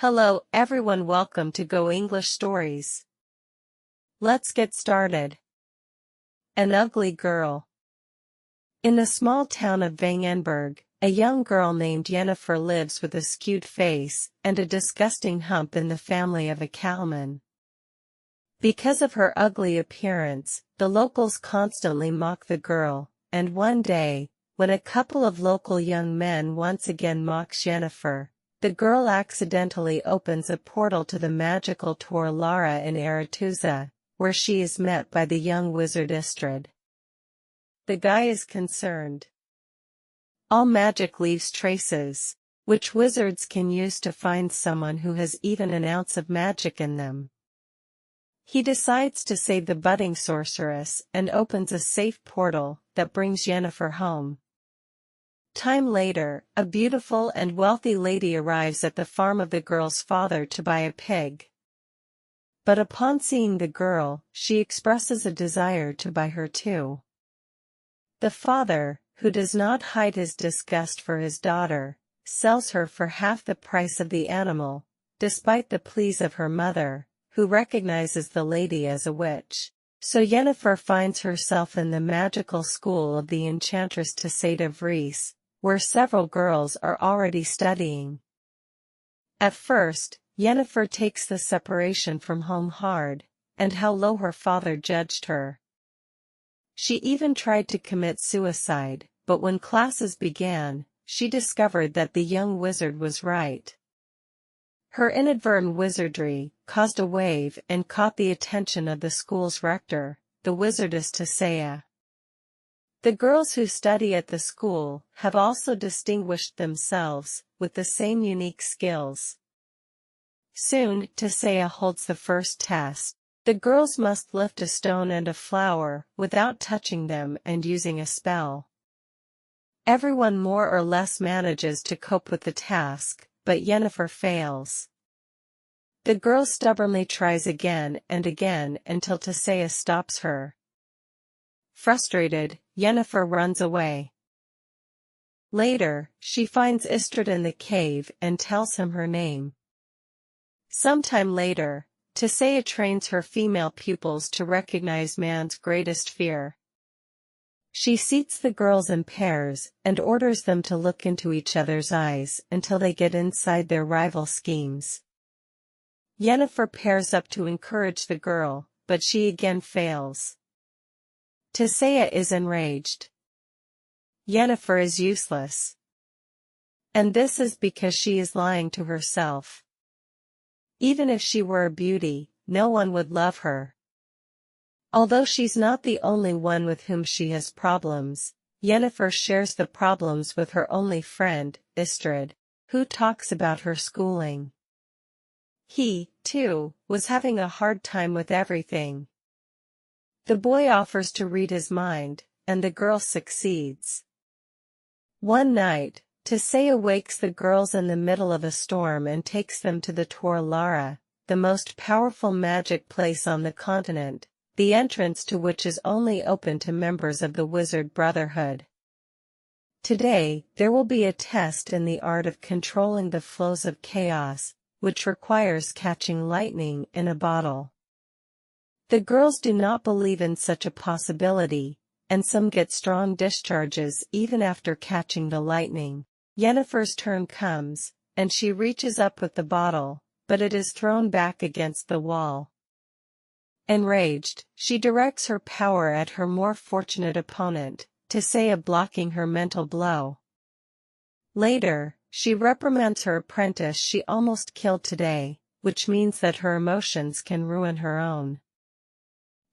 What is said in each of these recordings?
Hello everyone, welcome to Go English Stories. Let's get started. An ugly girl. In the small town of Vengenberg, a young girl named Yennefer lives with a skewed face and a disgusting hump in the family of a cattleman. Because of her ugly appearance, the locals constantly mock the girl, and one day, when a couple of local young men once again mocks Yennefer, the girl accidentally opens a portal to the magical Tor Lara in Aretuza, where she is met by the young wizard Istredd. The guy is concerned. All magic leaves traces, which wizards can use to find someone who has even an ounce of magic in them. He decides to save the budding sorceress and opens a safe portal that brings Yennefer home. Time later, a beautiful and wealthy lady arrives at the farm of the girl's father to buy a pig. But upon seeing the girl, she expresses a desire to buy her too. The father, who does not hide his disgust for his daughter, sells her for half the price of the animal, despite the pleas of her mother, who recognizes the lady as a witch. So Yennefer finds herself in the magical school of the enchantress Istredd, where several girls are already studying. At first, Yennefer takes the separation from home hard, and how low her father judged her. She even tried to commit suicide, but when classes began, she discovered that the young wizard was right. Her inadvertent wizardry caused a wave and caught the attention of the school's rector, the wizardess Istredd. The girls who study at the school have also distinguished themselves with the same unique skills. Soon, Istredd holds the first test. The girls must lift a stone and a flower without touching them and using a spell. Everyone more or less manages to cope with the task, but Yennefer fails. The girl stubbornly tries again and again until Istredd stops her. Frustrated, Yennefer runs away. Later, she finds Istredd in the cave and tells him her name. Sometime later, Istredd trains her female pupils to recognize man's greatest fear. She seats the girls in pairs and orders them to look into each other's eyes until they get inside their rival schemes. Yennefer pairs up to encourage the girl, but she again fails. Istredd is enraged. Yennefer is useless. And this is because she is lying to herself. Even if she were a beauty, no one would love her. Although she's not the only one with whom she has problems, Yennefer shares the problems with her only friend, Istredd, who talks about her schooling. He, too, was having a hard time with everything. The boy offers to read his mind, and the girl succeeds. One night, Istredd wakes the girls in the middle of a storm and takes them to the Tor Lara, the most powerful magic place on the continent, the entrance to which is only open to members of the Wizard Brotherhood. Today, there will be a test in the art of controlling the flows of chaos, which requires catching lightning in a bottle. The girls do not believe in such a possibility, and some get strong discharges even after catching the lightning. Yennefer's turn comes, and she reaches up with the bottle, but it is thrown back against the wall. Enraged, she directs her power at her more fortunate opponent, Istredd blocking her mental blow. Later, she reprimands her apprentice she almost killed today, which means that her emotions can ruin her own.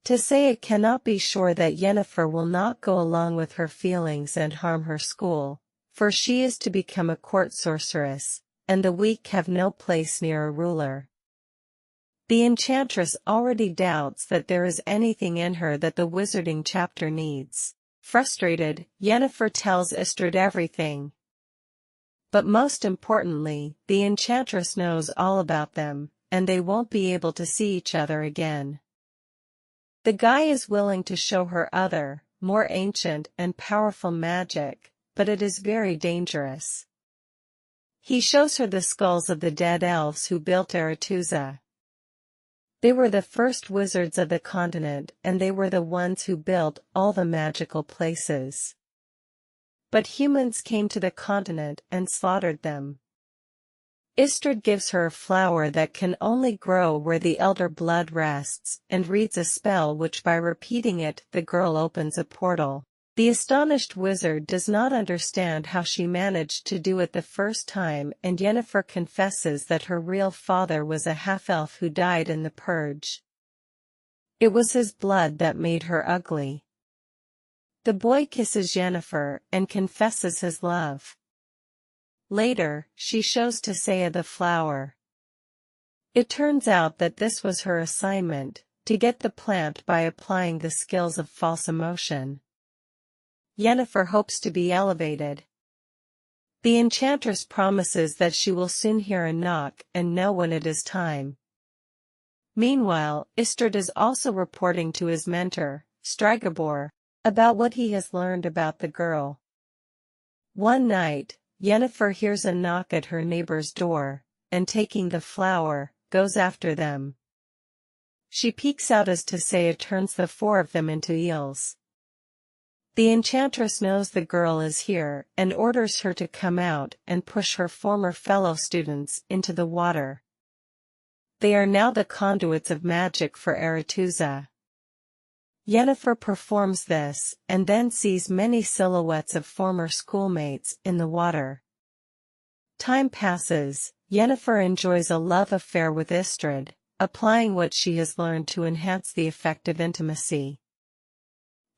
Istredd cannot be sure that Yennefer will not go along with her feelings and harm her school, for she is to become a court sorceress, and the weak have no place near a ruler. The enchantress already doubts that there is anything in her that the wizarding chapter needs. Frustrated, Yennefer tells Istredd everything. But most importantly, the enchantress knows all about them, and they won't be able to see each other again. The guy is willing to show her other, more ancient and powerful magic, but it is very dangerous. He shows her the skulls of the dead elves who built Aretuza. They were the first wizards of the continent, and they were the ones who built all the magical places. But humans came to the continent and slaughtered them. Istredd gives her a flower that can only grow where the elder blood rests, and reads a spell which by repeating it the girl opens a portal. The astonished wizard does not understand how she managed to do it the first time, and Yennefer confesses that her real father was a half-elf who died in the purge. It was his blood that made her ugly. The boy kisses Yennefer and confesses his love. Later, she shows Tissaia the flower. It turns out that this was her assignment, to get the plant by applying the skills of false emotion. Yennefer hopes to be elevated. The enchantress promises that she will soon hear a knock and know when it is time. Meanwhile, Istredd is also reporting to his mentor, Stregobor, about what he has learned about the girl. One night, Yennefer hears a knock at her neighbor's door, and taking the flower, goes after them. She peeks out as Tissaia turns the four of them into eels. The enchantress knows the girl is here and orders her to come out and push her former fellow students into the water. They are now the conduits of magic for Aretuza. Yennefer performs this and then sees many silhouettes of former schoolmates in the water. Time passes. Yennefer enjoys a love affair with Istredd, applying what she has learned to enhance the effect of intimacy.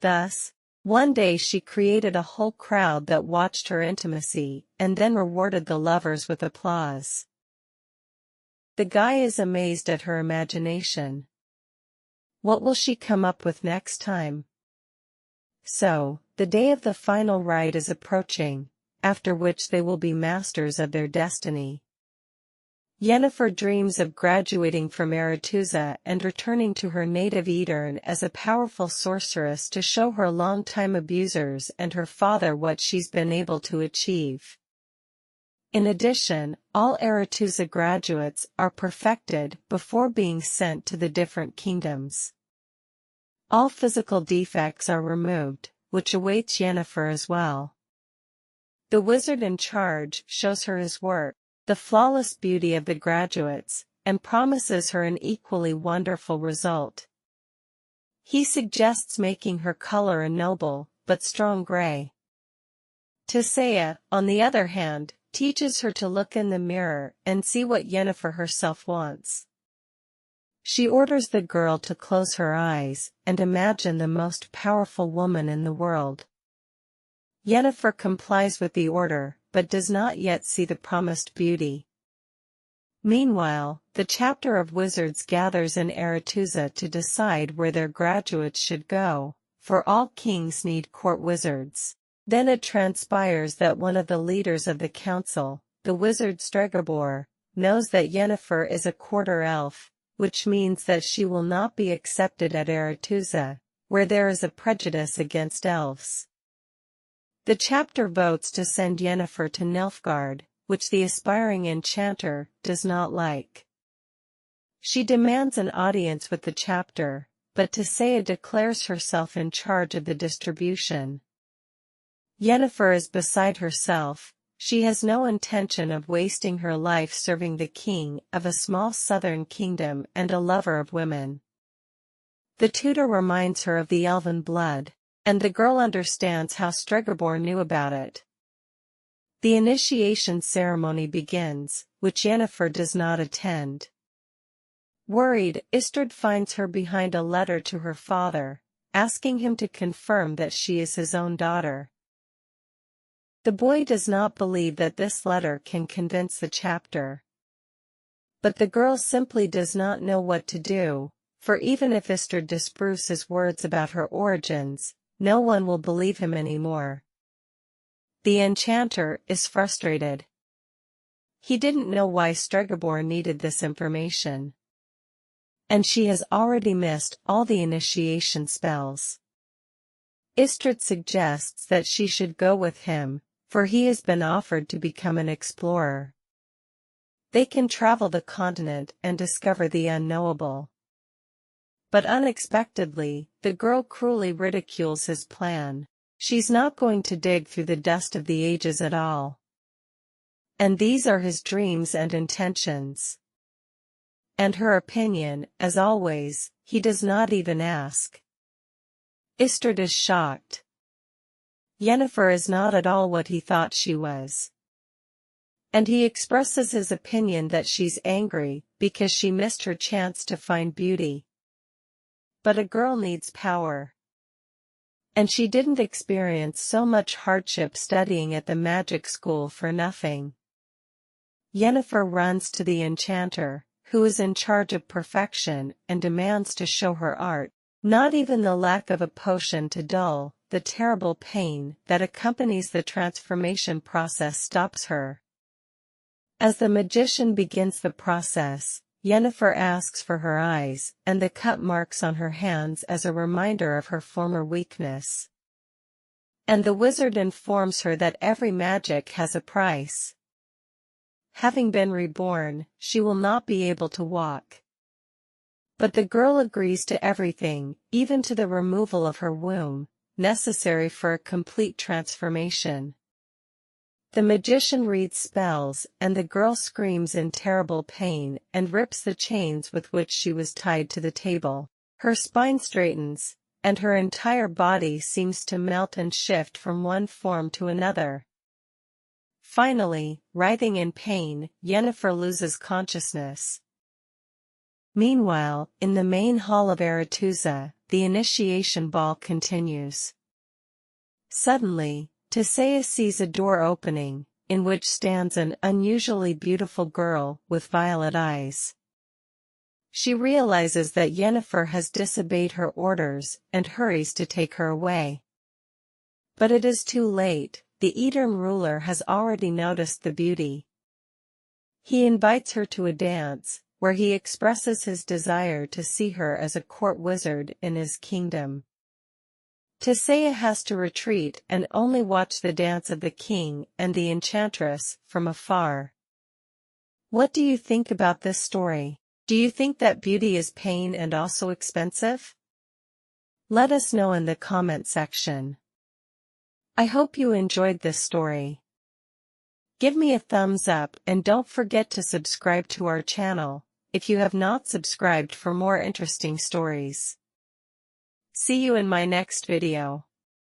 Thus, one day she created a whole crowd that watched her intimacy, and then rewarded the lovers with applause. The guy is amazed at her imagination. What will she come up with next time? So, the day of the final rite is approaching, after which they will be masters of their destiny. Yennefer dreams of graduating from Aretuza and returning to her native Edirne as a powerful sorceress to show her long-time abusers and her father what she's been able to achieve. In addition, all Aretuza graduates are perfected before being sent to the different kingdoms. All physical defects are removed, which awaits Yennefer as well. The wizard in charge shows her his work, the flawless beauty of the graduates, and promises her an equally wonderful result. He suggests making her color a noble, but strong gray. Tissaia, on the other hand, teaches her to look in the mirror and see what Yennefer herself wants. She orders the girl to close her eyes and imagine the most powerful woman in the world. Yennefer complies with the order, but does not yet see the promised beauty. Meanwhile, the chapter of wizards gathers in Aretuza to decide where their graduates should go, for all kings need court wizards. Then it transpires that one of the leaders of the council, the wizard Stregobor, knows that Yennefer is a quarter elf, which means that she will not be accepted at Aretuza, where there is a prejudice against elves. The chapter votes to send Yennefer to Nilfgaard, which the aspiring enchanter does not like. She demands an audience with the chapter, but Tissaia declares herself in charge of the distribution. Yennefer is beside herself. She has no intention of wasting her life serving the king of a small southern kingdom and a lover of women. The tutor reminds her of the elven blood, and the girl understands how Stregobor knew about it. The initiation ceremony begins, which Yennefer does not attend. Worried, Istredd finds her behind a letter to her father, asking him to confirm that she is his own daughter. The boy does not believe that this letter can convince the chapter. But the girl simply does not know what to do, for even if Istredd disproves his words about her origins, no one will believe him anymore. The enchanter is frustrated. He didn't know why Stregobor needed this information. And she has already missed all the initiation spells. Istredd suggests that she should go with him, for he has been offered to become an explorer. They can travel the continent and discover the unknowable. But unexpectedly, the girl cruelly ridicules his plan. She's not going to dig through the dust of the ages at all. And these are his dreams and intentions. And her opinion, as always, he does not even ask. Istredd is shocked. Yennefer is not at all what he thought she was. And he expresses his opinion that she's angry because she missed her chance to find beauty. But a girl needs power. And she didn't experience so much hardship studying at the magic school for nothing. Yennefer runs to the enchanter, who is in charge of perfection, and demands to show her art. Not even the lack of a potion to dull the terrible pain that accompanies the transformation process stops her. As the magician begins the process, Yennefer asks for her eyes and the cut marks on her hands as a reminder of her former weakness. And the wizard informs her that every magic has a price. Having been reborn, she will not be able to walk. But the girl agrees to everything, even to the removal of her womb, necessary for a complete transformation. The magician reads spells, and the girl screams in terrible pain and rips the chains with which she was tied to the table. Her spine straightens, and her entire body seems to melt and shift from one form to another. Finally, writhing in pain, Yennefer loses consciousness. Meanwhile, in the main hall of Aretuza, the initiation ball continues. Suddenly, Tissaia sees a door opening, in which stands an unusually beautiful girl with violet eyes. She realizes that Yennefer has disobeyed her orders and hurries to take her away. But it is too late, the Edirn ruler has already noticed the beauty. He invites her to a dance, where he expresses his desire to see her as a court wizard in his kingdom. Tissaia has to retreat and only watch the dance of the king and the enchantress from afar. What do you think about this story? Do you think that beauty is pain and also expensive? Let us know in the comment section. I hope you enjoyed this story. Give me a thumbs up and don't forget to subscribe to our channel if you have not subscribed for more interesting stories. See you in my next video.